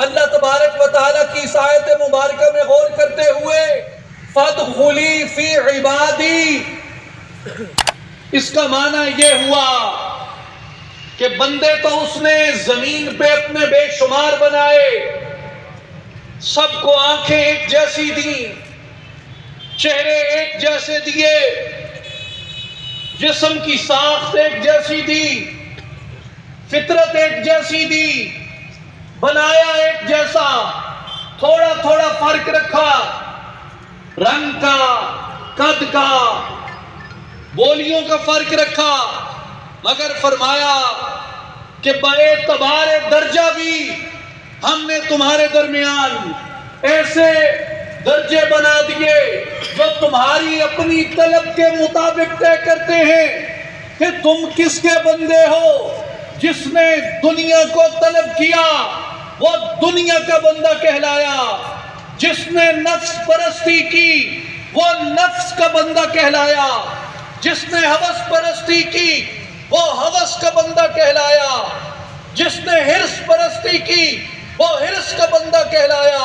اللہ تبارک و تعالیٰ کی اس آیت مبارکہ میں غور کرتے ہوئے فَادْخُلِي فِي عِبَادِي، اس کا معنی یہ ہوا کہ بندے تو اس نے زمین پہ اپنے بے شمار بنائے، سب کو آنکھیں ایک جیسی دی، چہرے ایک جیسے دیے، جسم کی ساخت ایک جیسی دی، فطرت ایک جیسی دی، بنایا ایک جیسا، تھوڑا تھوڑا فرق رکھا، رنگ کا، قد کا، بولیوں کا فرق رکھا، مگر فرمایا کہ باعتبار درجہ بھی ہم نے تمہارے درمیان ایسے درجے بنا دیے جو تمہاری اپنی طلب کے مطابق طے کرتے ہیں کہ تم کس کے بندے ہو۔ جس نے دنیا کو طلب کیا وہ دنیا کا بندہ کہلایا، جس نے نفس پرستی کی وہ نفس کا بندہ کہلایا، جس نے ہوس پرستی کی وہ ہوس کا بندہ کہلایا، جس نے حرص پرستی کی وہ حرص کا بندہ کہلایا۔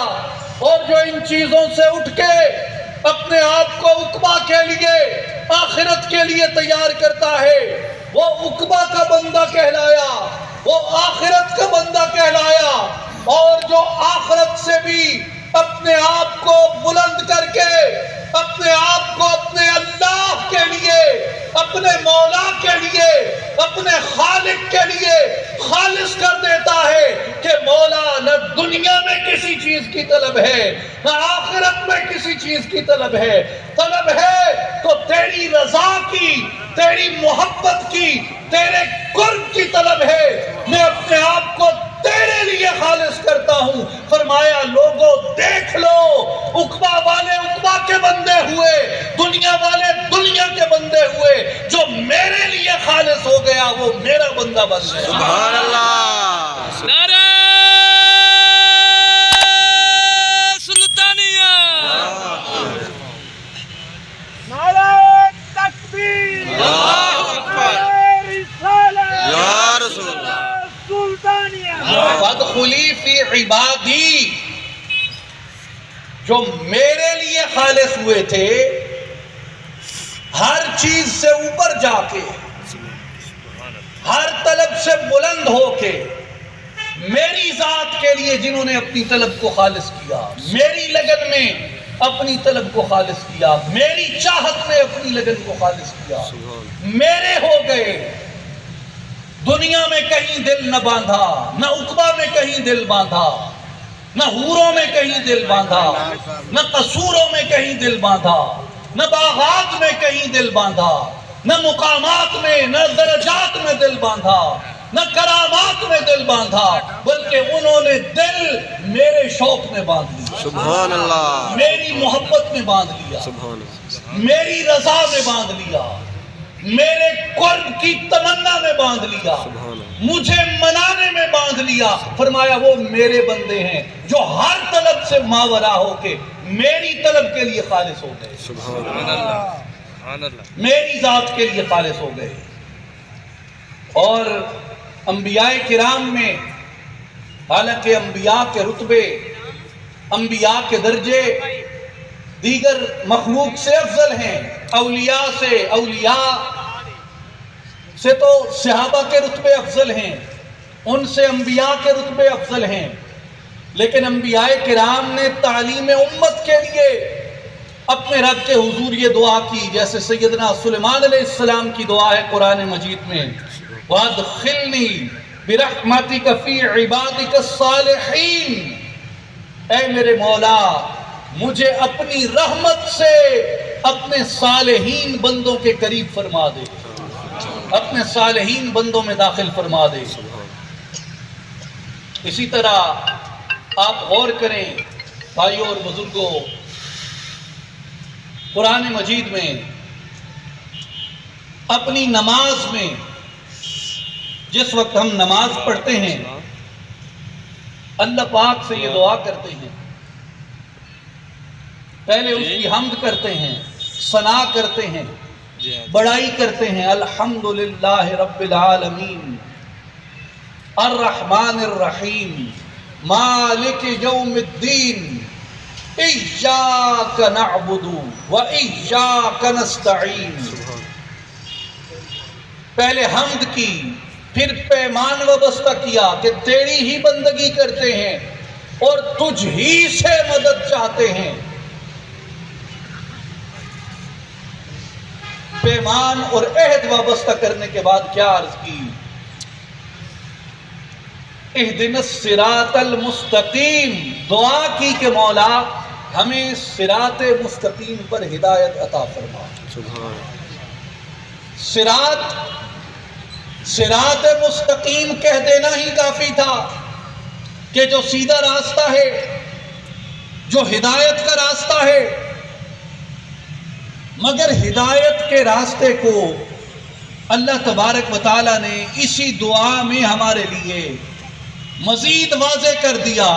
اور جو ان چیزوں سے اٹھ کے اپنے آپ کو عقبہ کے لیے، آخرت کے لیے تیار کرتا ہے، وہ عقبہ کا بندہ کہلایا، وہ آخرت کا بندہ کہلایا۔ اور جو آخرت سے بھی اپنے آپ کو بلند کر کے اپنے آپ کو اپنے اللہ کے لیے، اپنے مولا کے لیے، اپنے خالق کے لیے خالص کر دیتا ہے کہ مولا نہ دنیا میں کسی چیز کی طلب ہے نہ آخرت میں کسی چیز کی طلب ہے، طلب ہے تو تیری رضا کی، تیری محبت کی، تیرے قرب کی طلب ہے، میں اپنے آپ کو تیرے لیے خالص کرتا ہوں۔ فرمایا لوگوں دیکھ لو، عقبہ والے عقبہ کے بندے ہوئے، دنیا والے دنیا کے بندے ہوئے، جو میرے لیے خالص ہو گیا وہ میرا بندہ بن گیا۔ سبحان اللہ۔ نعرہ سلطانیہ، نعرہ تکبیر، اللہ اکبر، نعرہ رسالت، یا رسول اللہ۔ سلطانیہ۔ فَادْخُلِي فِي عِبَادِي، جو میرے لیے خالص ہوئے تھے، ہر چیز سے اوپر جا کے، ہر طلب سے بلند ہو کے، میری ذات کے لیے جنہوں نے اپنی طلب کو خالص کیا، میری لگن میں اپنی طلب کو خالص کیا، میری چاہت میں اپنی لگن کو خالص کیا، میرے ہو گئے، دنیا میں کہیں دل نہ باندھا، نہ عقبہ میں کہیں دل باندھا، نہ حوروں میں کہیں دل باندھا، نہ قصوروں میں کہیں دل باندھا، نہ باغات میں کہیں دل باندھا، نہ مقامات میں، نہ درجات میں دل باندھا، نہ کرامات میں دل باندھا، بلکہ انہوں نے دل میرے شوق میں باندھ لیا، سبحان اللہ، میری محبت میں باندھ لیا، سبحان اللہ، میری رضا میں باندھ لیا، میرے قرب کی تمنا میں باندھ لیا، مجھے منانے میں باندھ لیا۔ فرمایا وہ میرے بندے ہیں جو ہر طلب سے ماورا ہو کے میری طلب کے لیے خالص ہو گئے، سبحان اللہ، سبحان اللہ۔ میری ذات کے لیے خالص ہو گئے۔ اور انبیاء کرام میں حالانکہ انبیاء کے رتبے، انبیاء کے درجے دیگر مخلوق سے افضل ہیں، اولیاء سے تو صحابہ کے رتبے افضل ہیں، ان سے انبیاء کے رتبے افضل ہیں، لیکن انبیاء کرام نے تعلیم امت کے لیے اپنے رب کے حضور یہ دعا کی، جیسے سیدنا سلیمان علیہ السلام کی دعا ہے قرآن مجید میں، وَادْخِلْنِي بِرَحْمَتِكَ فِي عِبَادِكَ الصَّالِحِينَ، اے میرے مولا مجھے اپنی رحمت سے اپنے صالحین بندوں کے قریب فرما دے، اپنے صالحین بندوں میں داخل فرما دے۔ اسی طرح آپ غور کریں بھائیوں اور بزرگوں، قرآن مجید میں اپنی نماز میں جس وقت ہم نماز پڑھتے ہیں اللہ پاک سے یہ دعا کرتے ہیں، پہلے اس کی حمد کرتے ہیں، ثنا کرتے ہیں، بڑائی کرتے ہیں، الحمدللہ رب العالمین الرحمن الرحیم مالک یوم الدین ایاک نعبد و ایاک نستعین. پہلے حمد کی، پھر پیمان وابستہ کیا کہ تیری ہی بندگی کرتے ہیں اور تجھ ہی سے مدد چاہتے ہیں. پیمان اور عہد وابستہ کرنے کے بعد کیا عرض کی؟ اہدنا الصراط المستقیم. دعا کی کہ مولا ہمیں صراط مستقیم پر ہدایت عطا فرما. صراط مستقیم کہہ دینا ہی کافی تھا کہ جو سیدھا راستہ ہے، جو ہدایت کا راستہ ہے. مگر ہدایت کے راستے کو اللہ تبارک و تعالیٰ نے اسی دعا میں ہمارے لیے مزید واضح کر دیا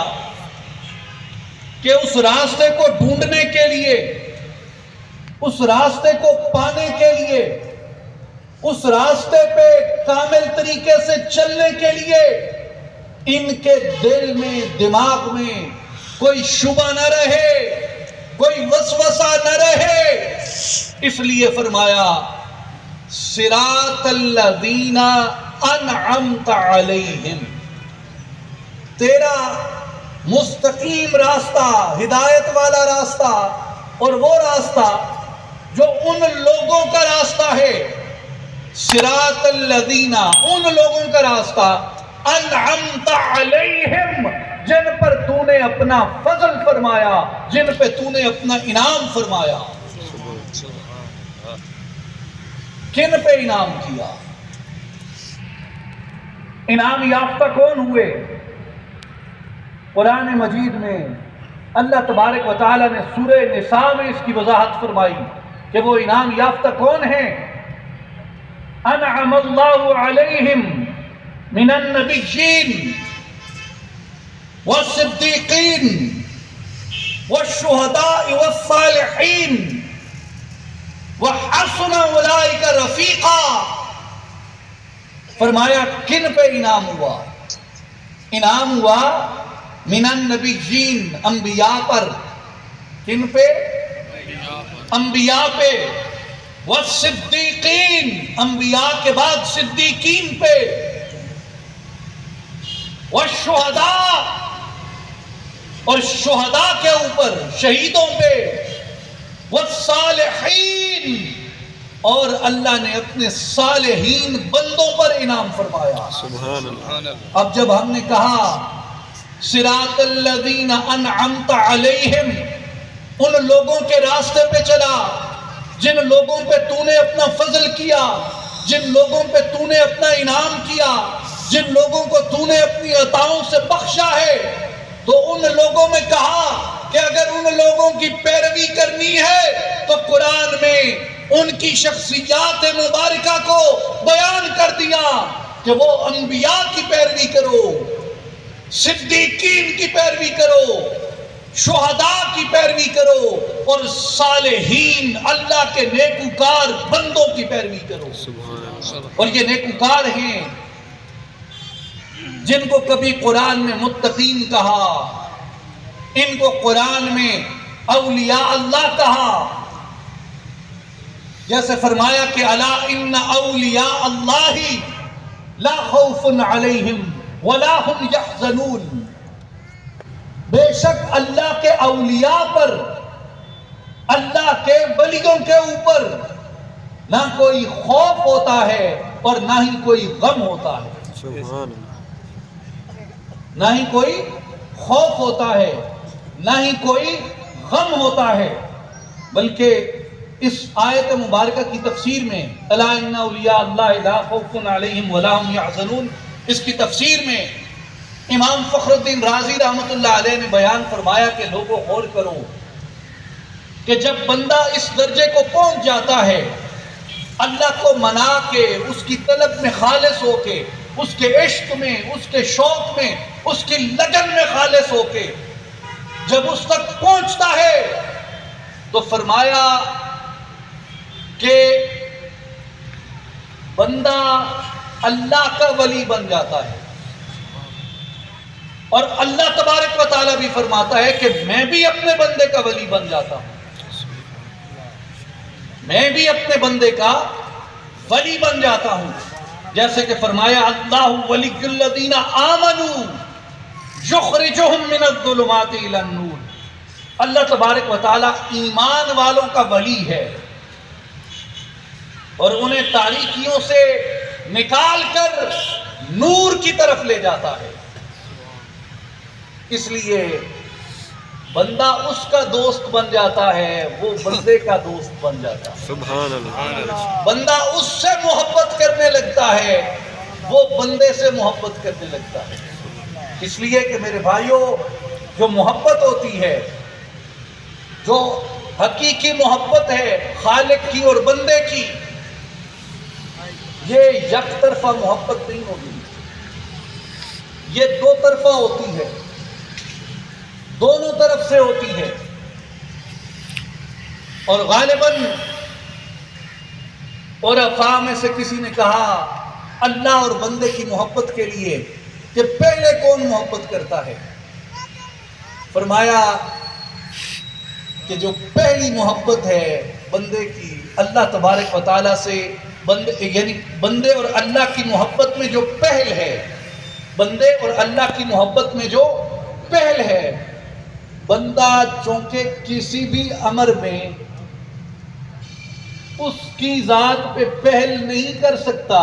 کہ اس راستے کو ڈھونڈنے کے لیے، اس راستے کو پانے کے لیے، اس راستے پہ کامل طریقے سے چلنے کے لیے ان کے دل میں، دماغ میں کوئی شبہ نہ رہے، کوئی وسوسہ نہ رہے. اس لیے فرمایا صراط الذین انعمت علیہم. تیرا مستقیم راستہ، ہدایت والا راستہ، اور وہ راستہ جو ان لوگوں کا راستہ ہے. صراط الذین، ان لوگوں کا راستہ، انعمت علیہم، جن پر تو نے اپنا فضل فرمایا، جن پہ تو نے اپنا انعام فرمایا. کن پہ انعام کیا؟ انعام یافتہ کون ہوئے؟ قرآن مجید میں اللہ تبارک و تعالیٰ نے سورہ نساء میں اس کی وضاحت فرمائی کہ وہ انعام یافتہ کون ہیں. انعم اللہ علیہم من النبیین والصدیقین والشہداء والصالحین وحسن اولئک رفیقا. فرمایا کن پہ انعام ہوا؟ انعام ہوا من النبیین، انبیاء پر. کن پہ؟ انبیاء پہ. والصدیقین، انبیاء کے بعد صدیقین پہ. والشہداء، اور شہداء کے اوپر، شہیدوں پہ. والصالحین، اور اللہ نے اپنے صالحین بندوں پر انعام فرمایا. سبحان اللہ. اب جب ہم نے کہا صراط الذین انعمت علیہم، ان لوگوں کے راستے پہ چلا جن لوگوں پہ تو نے اپنا فضل کیا، جن لوگوں پہ تو نے اپنا انعام کیا، جن لوگوں کو تو نے اپنی عطاؤں سے بخشا ہے، تو ان لوگوں میں کہا کہ اگر ان لوگوں کی پیروی کرنی ہے تو قرآن میں ان کی شخصیات مبارکہ کو بیان کر دیا کہ وہ انبیاء کی پیروی کرو، صدیقین کی پیروی کرو، شہداء کی پیروی کرو، اور صالحین، اللہ کے نیکوکار بندوں کی پیروی کرو. اور یہ نیکوکار ہیں جن کو کبھی قرآن میں متقین کہا، ان کو قرآن میں اولیاء اللہ کہا. جیسے فرمایا کہ الا ان اولیاء اللہ لا خوف علیہم ولا هم يحزنون. بے شک اللہ کے اولیاء پر، اللہ کے ولیوں کے اوپر نہ کوئی خوف ہوتا ہے اور نہ ہی کوئی غم ہوتا ہے. نہ ہی کوئی خوف ہوتا ہے، نہ ہی کوئی غم ہوتا ہے. بلکہ اس آیت مبارکہ کی تفسیر میں الا ان اولیاء اللہ لا خوف علیہم ولا هم يحزنون، اس کی تفسیر میں امام فخر الدین رازی رحمۃ اللہ علیہ نے بیان فرمایا کہ لوگوں غور کرو کہ جب بندہ اس درجے کو پہنچ جاتا ہے، اللہ کو منا کے، اس کی طلب میں خالص ہو کے، اس کے عشق میں، اس کے شوق میں، اس کی لگن میں خالص ہو کے جب اس تک پہنچتا ہے تو فرمایا کہ بندہ اللہ کا ولی بن جاتا ہے. اور اللہ تبارک و تعالیٰ بھی فرماتا ہے کہ میں بھی اپنے بندے کا ولی بن جاتا ہوں، میں بھی اپنے بندے کا ولی بن جاتا ہوں، جیسے کہ فرمایا اللہ ولی الذین آمنوا یخرجہم من الظلمات الی النور۔ اللہ تبارک و تعالیٰ ایمان والوں کا ولی ہے اور انہیں تاریکیوں سے نکال کر نور کی طرف لے جاتا ہے۔ اس لیے بندہ اس کا دوست بن جاتا ہے، وہ بندے کا دوست بن جاتا ہے۔ سبحان اللہ۔ بندہ اس سے محبت کرنے لگتا ہے، وہ بندے سے محبت کرنے لگتا ہے۔ اس لیے کہ میرے بھائیوں، جو محبت ہوتی ہے، جو حقیقی محبت ہے خالق کی اور بندے کی، یہ یک طرفہ محبت نہیں ہوتی، یہ دو طرفہ ہوتی ہے، دونوں طرف سے ہوتی ہے۔ اور غالباً اور افہام میں سے کسی نے کہا اللہ اور بندے کی محبت کے لیے کہ پہلے کون محبت کرتا ہے؟ فرمایا کہ جو پہلی محبت ہے بندے کی اللہ تبارک و تعالیٰ سے، یعنی بندے اور اللہ کی محبت میں جو پہل ہے، بندے اور اللہ کی محبت میں جو پہل ہے، بندہ چونکہ کسی بھی امر میں اس کی ذات پہ پہل نہیں کر سکتا،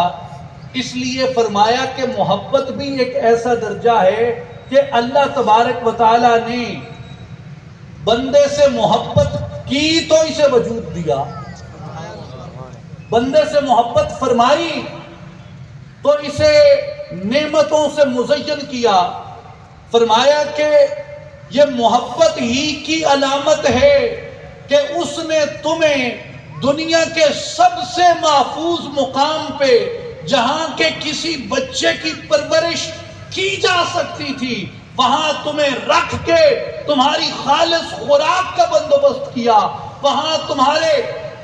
اس لیے فرمایا کہ محبت بھی ایک ایسا درجہ ہے کہ اللہ تبارک و تعالیٰ نے بندے سے محبت کی تو اسے وجود دیا، بندے سے محبت فرمائی تو اسے نعمتوں سے مزین کیا۔ فرمایا کہ یہ محبت ہی کی علامت ہے کہ اس نے تمہیں دنیا کے سب سے محفوظ مقام پہ، جہاں کے کسی بچے کی پرورش کی جا سکتی تھی، وہاں تمہیں رکھ کے تمہاری خالص خوراک کا بندوبست کیا، وہاں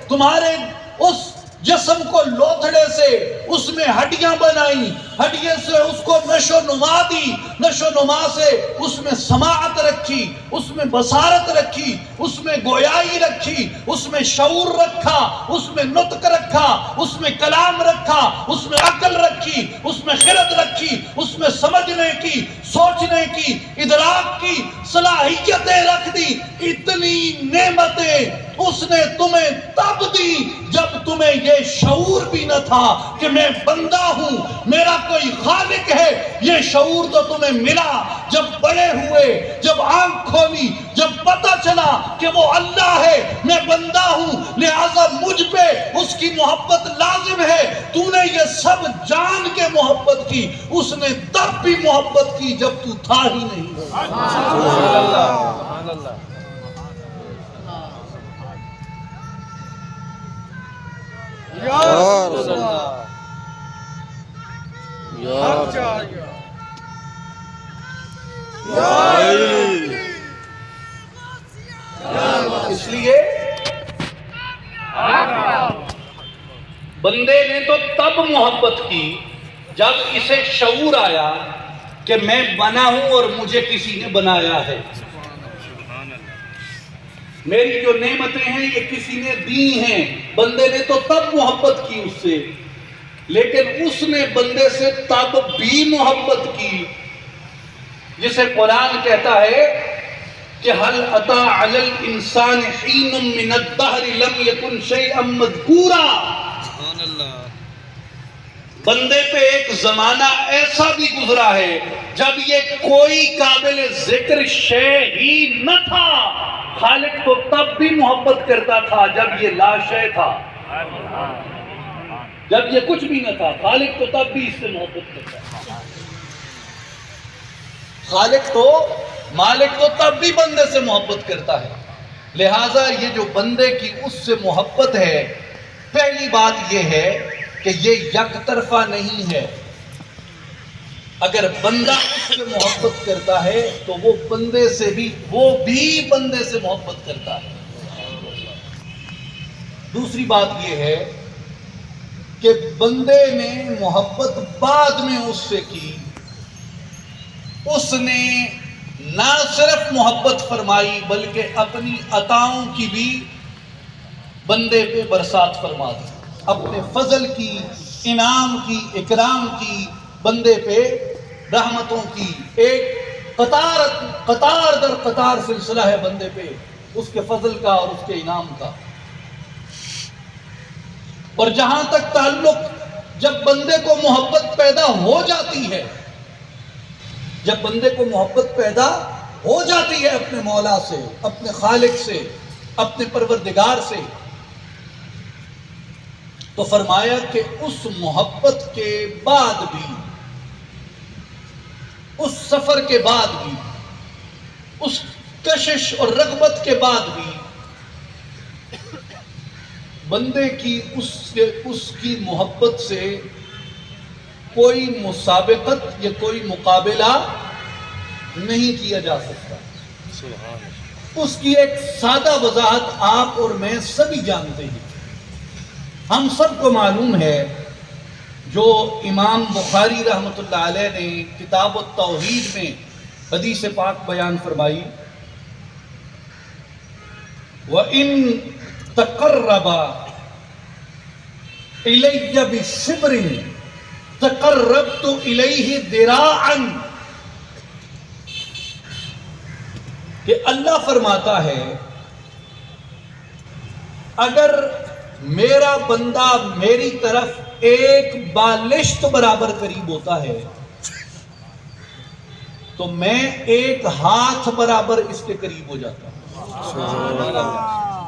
تمہارے اس جسم کو لوتھڑے سے اس میں ہڈیاں بنائی، ہڈیے سے اس کو نشو نما دی، نشو نما سے اس میں سماعت رکھی، اس میں بصارت رکھی، اس میں گویائی رکھی، اس میں شعور رکھا، اس میں نطق رکھا، اس میں کلام رکھا، اس میں عقل رکھی، اس میں خرد رکھی، اس میں سمجھنے کی، سوچنے کی، ادراک کی صلاحیتیں رکھ دی۔ اتنی نعمتیں اس نے تمہیں تب دی جب تمہیں یہ شعور بھی نہ تھا کہ میں بندہ ہوں، میرا کوئی خالق ہے۔ یہ شعور تو تمہیں ملا جب بڑے ہوئے، جب آنکھ کھولی، جب پتہ چلا کہ وہ اللہ ہے، میں بندہ ہوں، لہذا مجھ پہ اس کی محبت لازم ہے۔ تو نے یہ سب جان کے محبت کی، اس نے تب بھی محبت کی جب تو تھا ہی نہیں۔ سبحان اللہ۔ اس لیے بندے نے تو تب محبت کی جب اسے شعور آیا کہ میں بنا ہوں اور مجھے کسی نے بنایا ہے، میری جو نعمتیں ہیں یہ کسی نے دی ہیں۔ بندے نے تو تب محبت کی اس سے، لیکن اس نے بندے سے تب بھی محبت کی جسے قرآن کہتا ہے کہ هل أتى على الإنسان حين من الدهر لم يكن شيئا مذكورا۔ بندے پہ ایک زمانہ ایسا بھی گزرا ہے جب یہ کوئی قابل ذکر شے ہی نہ تھا۔ خالق تو تب بھی محبت کرتا تھا جب یہ لا شے تھا، جب یہ کچھ بھی نہ تھا، خالق تو تب بھی اس سے محبت کرتا تھا۔ مالک تو تب بھی بندے سے محبت کرتا ہے۔ لہٰذا یہ جو بندے کی اس سے محبت ہے، پہلی بات یہ ہے کہ یہ یک طرفہ نہیں ہے۔ اگر بندہ اس سے محبت کرتا ہے تو وہ بھی بندے سے محبت کرتا ہے۔ دوسری بات یہ ہے کہ بندے نے محبت بعد میں اس سے کی، اس نے نہ صرف محبت فرمائی بلکہ اپنی عطاؤں کی بھی بندے پہ برسات فرما دی، اپنے فضل کی، انعام کی، اکرام کی، بندے پہ رحمتوں کی ایک قطار در قطار سلسلہ ہے بندے پہ اس کے فضل کا اور اس کے انعام کا۔ اور جہاں تک تعلق، جب بندے کو محبت پیدا ہو جاتی ہے، جب بندے کو محبت پیدا ہو جاتی ہے اپنے مولا سے، اپنے خالق سے، اپنے پروردگار سے، تو فرمایا کہ اس محبت کے بعد بھی، اس سفر کے بعد بھی، اس کشش اور رغبت کے بعد بھی بندے کی اس کی محبت سے کوئی مسابقت یا کوئی مقابلہ نہیں کیا جا سکتا۔ اس کی ایک سادہ وضاحت آپ اور میں سبھی جانتے ہیں۔ ہم سب کو معلوم ہے، جو امام بخاری رحمۃ اللہ علیہ نے کتاب التوحید میں حدیث پاک بیان فرمائی، وَإِن تَقَرَّبَ إِلَيَّ بِشِبْرٍ تَقَرَّبْتُ إِلَيْهِ ذِرَاعًا، کہ اللہ فرماتا ہے اگر میرا بندہ میری طرف ایک بالشت برابر قریب ہوتا ہے تو میں ایک ہاتھ برابر اس کے قریب ہو جاتا ہوں۔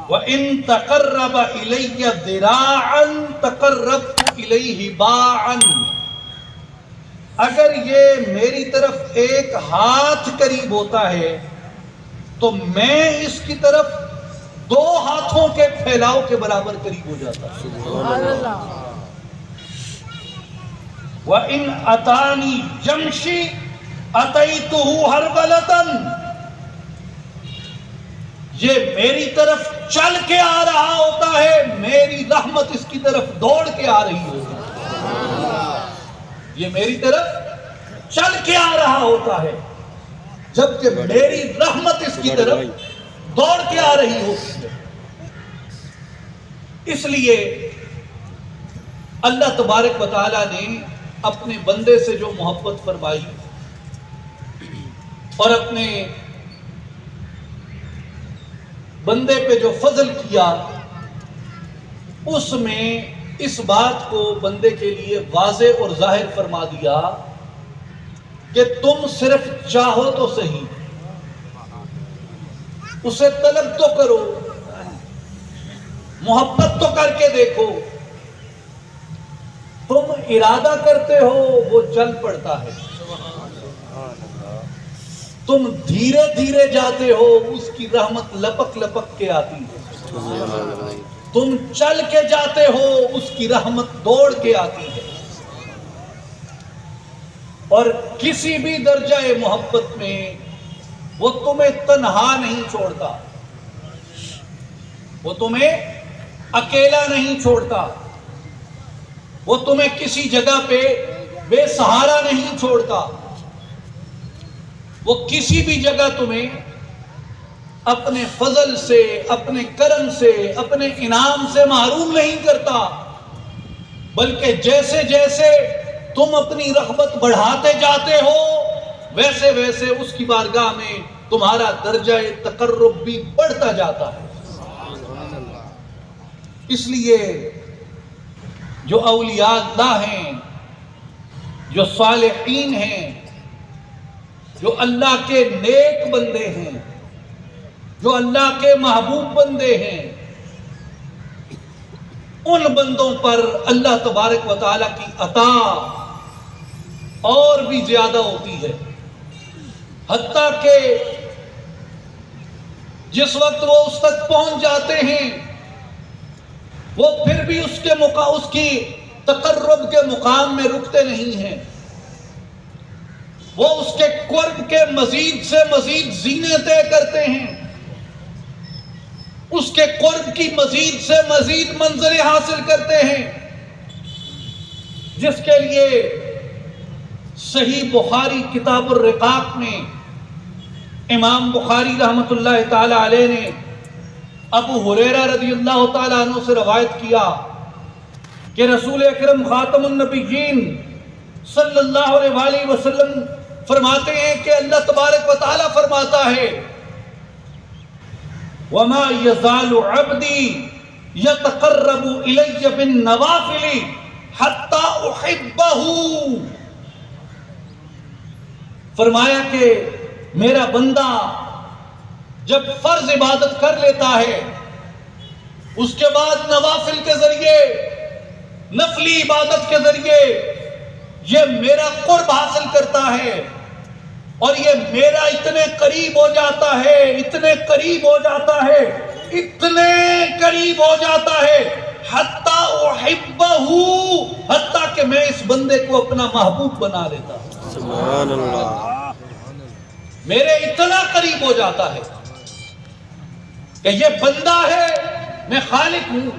وَإِن تَقَرَّبَ إِلَيَّ ذِرَاعًا تَقَرَّبْتُ إِلَيْهِ بَاعًا، اگر یہ میری طرف ایک ہاتھ قریب ہوتا ہے تو میں اس کی طرف 2 ہاتھوں کے پھیلاؤ کے برابر قریب ہو جاتا ہے۔ وَإِنْ أَتَانِي جَمْشِي أَتَيْتُهُ هَرْوَلَةً، یہ میری طرف چل کے آ رہا ہوتا ہے، میری رحمت اس کی طرف دوڑ کے آ رہی ہوتی ہے۔ یہ میری طرف چل کے آ رہا ہوتا ہے جبکہ میری رحمت اس کی طرف دوڑ کے آ رہی ہوتی ہے۔ اس لیے اللہ تبارک و تعالی نے اپنے بندے سے جو محبت فرمائی اور اپنے بندے پہ جو فضل کیا، اس میں اس بات کو بندے کے لیے واضح اور ظاہر فرما دیا کہ تم صرف چاہو تو صحیح، اسے طلب تو کرو، محبت تو کر کے دیکھو، تم ارادہ کرتے ہو وہ چل پڑتا ہے، تم دھیرے دھیرے جاتے ہو اس کی رحمت لپک لپک کے آتی ہے، تم چل کے جاتے ہو اس کی رحمت دوڑ کے آتی ہے۔ اور کسی بھی درجہ محبت میں وہ تمہیں تنہا نہیں چھوڑتا، وہ تمہیں اکیلا نہیں چھوڑتا، وہ تمہیں کسی جگہ پہ بے سہارا نہیں چھوڑتا، وہ کسی بھی جگہ تمہیں اپنے فضل سے، اپنے کرم سے، اپنے انعام سے محروم نہیں کرتا، بلکہ جیسے جیسے تم اپنی رغبت بڑھاتے جاتے ہو ویسے ویسے اس کی بارگاہ میں تمہارا درجہ تقرب بھی بڑھتا جاتا ہے۔ اس لیے جو اولیاء اللہ ہیں، جو صالحین ہیں، جو اللہ کے نیک بندے ہیں، جو اللہ کے محبوب بندے ہیں، ان بندوں پر اللہ تبارک و تعالیٰ کی عطا اور بھی زیادہ ہوتی ہے، حتیٰ کہ جس وقت وہ اس تک پہنچ جاتے ہیں وہ پھر بھی اس کی تقرب کے مقام میں رکتے نہیں ہیں، وہ اس کے قرب کے مزید سے مزید زینے طے کرتے ہیں، اس کے قرب کی مزید سے مزید منزلیں حاصل کرتے ہیں، جس کے لیے صحیح بخاری کتاب الرقاق میں امام بخاری رحمۃ اللہ تعالی علیہ نے ابو ہریرہ رضی اللہ تعالی عنہ سے روایت کیا کہ رسول اکرم خاتم النبیین صلی اللہ علیہ وآلہ وسلم فرماتے ہیں کہ اللہ تبارک و تعالی فرماتا ہے وَمَا يَزَالُ عَبْدِي يَتَقَرَّبُ إِلَيَّ بِالنَّوَافِلِ حَتَّى أُحِبَّهُ، فرمایا کہ میرا بندہ جب فرض عبادت کر لیتا ہے اس کے بعد نوافل کے ذریعے، نفلی عبادت کے ذریعے یہ میرا قرب حاصل کرتا ہے اور یہ میرا اتنے قریب ہو جاتا ہے، اتنے قریب ہو جاتا ہے، اتنے قریب ہو جاتا ہے حتیٰ احبہ، حتیٰ کہ میں اس بندے کو اپنا محبوب بنا لیتا ہوں۔ سبحان اللہ، میرے اتنا قریب ہو جاتا ہے کہ یہ بندہ ہے میں خالق ہوں،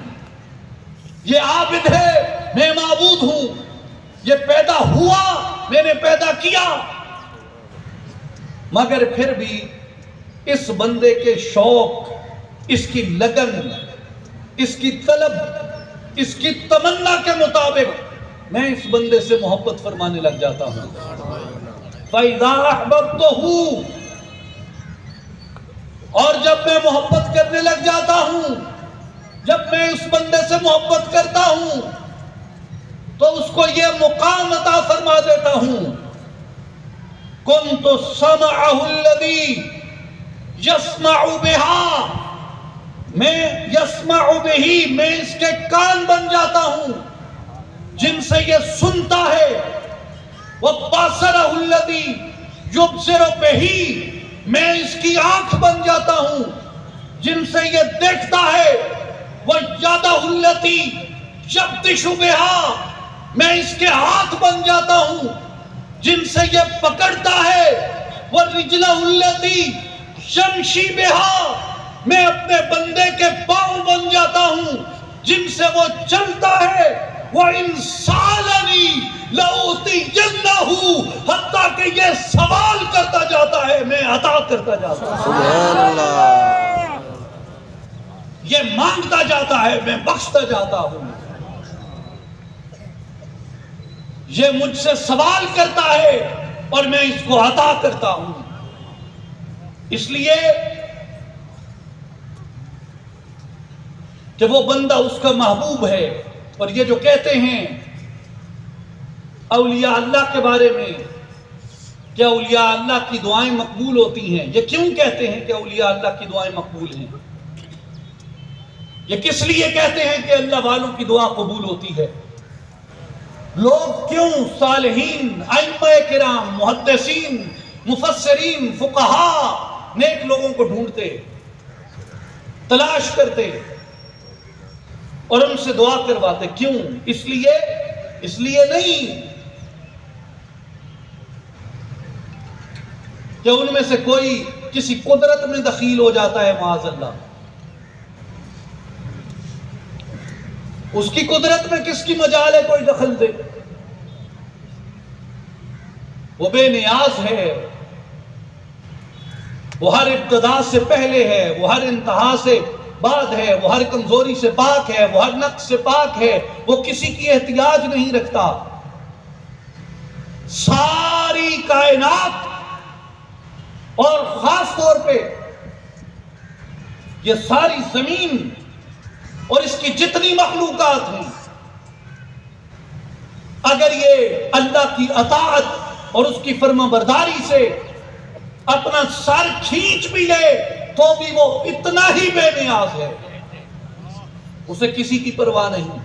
یہ عابد ہے میں معبود ہوں، یہ پیدا ہوا میں نے پیدا کیا، مگر پھر بھی اس بندے کے شوق، اس کی لگن، اس کی طلب، اس کی تمنا کے مطابق میں اس بندے سے محبت فرمانے لگ جاتا ہوں۔ فَإِذَا أَحْبَبْتُهُ، اور جب میں محبت کرنے لگ جاتا ہوں، جب میں اس بندے سے محبت کرتا ہوں تو اس کو یہ مقام عطا فرما دیتا ہوں كُنْتُ سَمْعَهُ الَّذِي يَسْمَعُ بِهَا، میں يَسْمَعُ بِهِ، میں اس کے کان بن جاتا ہوں جن سے یہ سنتا ہے، وَبَصَرَهُ الَّذِي يُبْصِرُ بِهِ، میں اس کی آنکھ بن جاتا ہوں جن سے یہ دیکھتا ہے، وَيَدَهُ الَّتِي يَبْطِشُ بِهَا، میں اس کے ہاتھ بن جاتا ہوں جن سے یہ پکڑتا ہے، وَرِجْلَهُ الَّتِي يَمْشِي بِهَا، میں اپنے بندے کے پاؤں بن جاتا ہوں جن سے وہ چلتا ہے، وَإِن سَأَلَنِي لَأُعْطِيَنَّهُ، حتیٰ کہ یہ سوال کرتا جاتا ہے میں عطا کرتا جاتا ہوں، سبحان اللہ، یہ مانگتا جاتا ہے میں بخشتا جاتا ہوں، یہ مجھ سے سوال کرتا ہے اور میں اس کو عطا کرتا ہوں۔ اس لیے کہ وہ بندہ اس کا محبوب ہے۔ اور یہ جو کہتے ہیں اولیاء اللہ کے بارے میں کہ اولیاء اللہ کی دعائیں مقبول ہوتی ہیں، یہ کیوں کہتے ہیں کہ اولیاء اللہ کی دعائیں مقبول ہیں؟ یہ کس لیے کہتے ہیں کہ اللہ والوں کی دعا قبول ہوتی ہے؟ لوگ کیوں صالحین، ائمہ کرام، محدثین، مفسرین، فقہاء، نیک لوگوں کو ڈھونڈتے، تلاش کرتے اور ان سے دعا کرواتے؟ کیوں؟ اس لیے نہیں کہ ان میں سے کوئی کسی قدرت میں دخیل ہو جاتا ہے، معاذ اللہ، اس کی قدرت میں کس کی مجال ہے کوئی دخل دے؟ وہ بے نیاز ہے، وہ ہر ابتدا سے پہلے ہے، وہ ہر انتہا سے بعد ہے، وہ ہر کمزوری سے پاک ہے، وہ ہر نقص سے پاک ہے، وہ کسی کی احتیاج نہیں رکھتا۔ ساری کائنات اور خاص طور پہ یہ ساری زمین اور اس کی جتنی مخلوقات ہیں، اگر یہ اللہ کی اطاعت اور اس کی فرما برداری سے اپنا سر کھینچ بھی لے تو بھی وہ اتنا ہی بے نیاز ہے، اسے کسی کی پرواہ نہیں،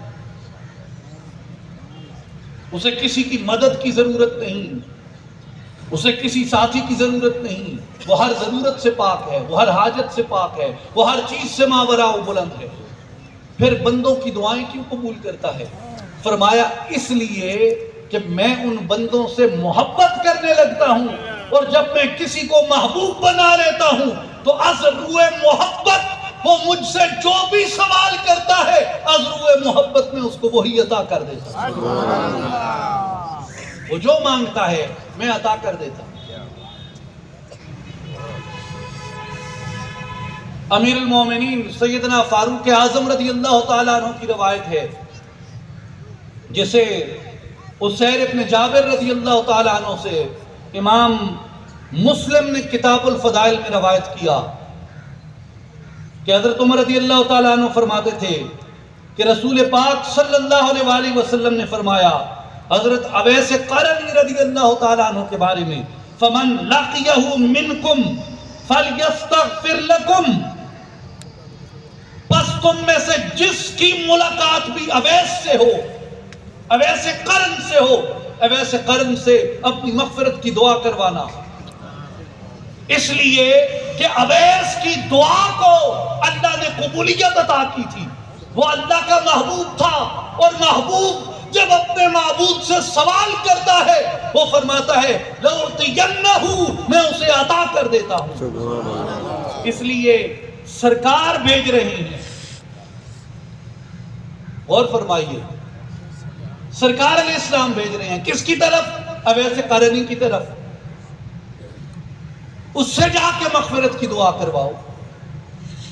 اسے کسی کی مدد کی ضرورت نہیں، اسے کسی ساتھی کی ضرورت نہیں، وہ ہر ضرورت سے پاک ہے، وہ ہر حاجت سے پاک ہے، وہ ہر چیز سے ماوراء و بلند ہے۔ پھر بندوں کی دعائیں کیوں قبول کرتا ہے؟ فرمایا اس لیے کہ میں ان بندوں سے محبت کرنے لگتا ہوں، اور جب میں کسی کو محبوب بنا لیتا ہوں تو از روئے محبت وہ مجھ سے جو بھی سوال کرتا ہے از روئے محبت میں اس کو وہی عطا کر دیتا ہوں۔ وہ جو مانگتا ہے میں عطا کر دیتا ہوں۔ امیر المومنین سیدنا فاروق اعظم رضی اللہ تعالیٰ عنہ کی روایت ہے، جسے اسیر ابن جابر رضی اللہ تعالیٰ عنہ سے امام مسلم نے کتاب الفضائل میں روایت کیا کہ حضرت عمر رضی اللہ تعالیٰ عنہ فرماتے تھے کہ رسول پاک صلی اللہ علیہ وآلہ وسلم نے فرمایا حضرت اویس قرنی رضی اللہ تعالیٰ عنہ کے بارے میں، فمن لقیہ منکم فلیستغفر لکم، بس تم میں سے جس کی ملاقات بھی اویس سے ہو، اویس قرن سے ہو، اویس قرن سے اپنی مغفرت کی دعا کروانا، اس لیے کہ اویس کی دعا کو اللہ نے قبولیت عطا کی تھی، وہ اللہ کا محبوب تھا، اور محبوب جب اپنے معبود سے سوال کرتا ہے وہ فرماتا ہے لَأُعْطِيَنَّهُ، میں اسے عطا کر دیتا ہوں۔ اس لیے سرکار بھیج رہے ہیں، غور فرمائیے، سرکار علیہ السلام بھیج رہے ہیں کس کی طرف؟ اویس قرنی کی طرف، اس سے جا کے مغفرت کی دعا کرواؤ۔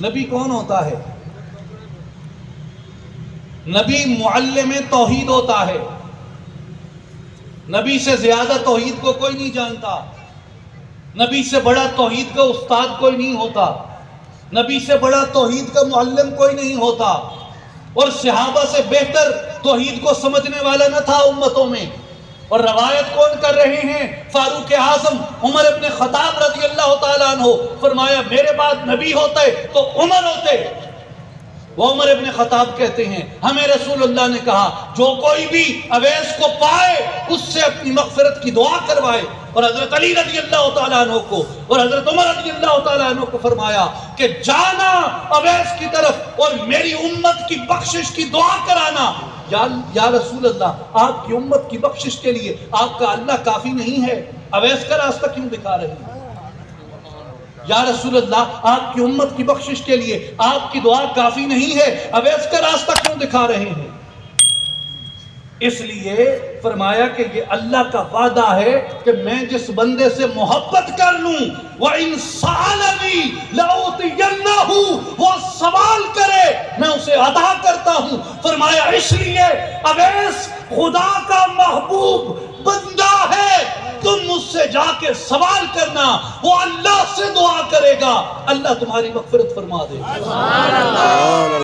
نبی کون ہوتا ہے؟ نبی معلم توحید ہوتا ہے، نبی سے زیادہ توحید کو کوئی نہیں جانتا، نبی سے بڑا توحید کا استاد کوئی نہیں ہوتا، نبی سے بڑا توحید کا معلم کوئی نہیں ہوتا، اور صحابہ سے بہتر توحید کو سمجھنے والا نہ تھا امتوں میں۔ اور روایت کون کر رہے ہیں؟ فاروق اعظم عمر ابن خطاب رضی اللہ تعالیٰ عنہ، فرمایا میرے بعد نبی ہوتے تو عمر ہوتے۔ وہ عمر ابن خطاب کہتے ہیں ہمیں رسول اللہ نے کہا جو کوئی بھی اویس کو پائے اس سے اپنی مغفرت کی دعا کروائے، اور حضرت علی رضی اللہ تعالیٰ عنہ کو اور حضرت عمر رضی اللہ تعالیٰ عنہ کو فرمایا کہ جانا اویس کی طرف اور میری امت کی بخشش کی دعا کرانا۔ یا رسول اللہ، آپ کی امت کی بخشش کے لیے آپ کا اللہ کافی نہیں ہے؟ اویس کا راستہ کیوں دکھا رہے ہیں؟ یا رسول اللہ، آپ کی امت کی بخشش کے لیے آپ کی دعا کافی نہیں ہے؟ اویس کا راستہ کیوں دکھا رہے ہیں؟ اس لیے فرمایا کہ یہ اللہ کا وعدہ ہے کہ میں جس بندے سے محبت کر لوں وَإِن سَأَلَنِي لَأُعْطِيَنَّهُ، وہ سوال کرے میں اسے عطا کرتا ہوں۔ فرمایا اس لیے اویس خدا کا محبوب بندہ ہے، تم اس سے جا کے سوال کرنا، وہ اللہ سے دعا کرے گا، اللہ تمہاری مغفرت فرما دے گا۔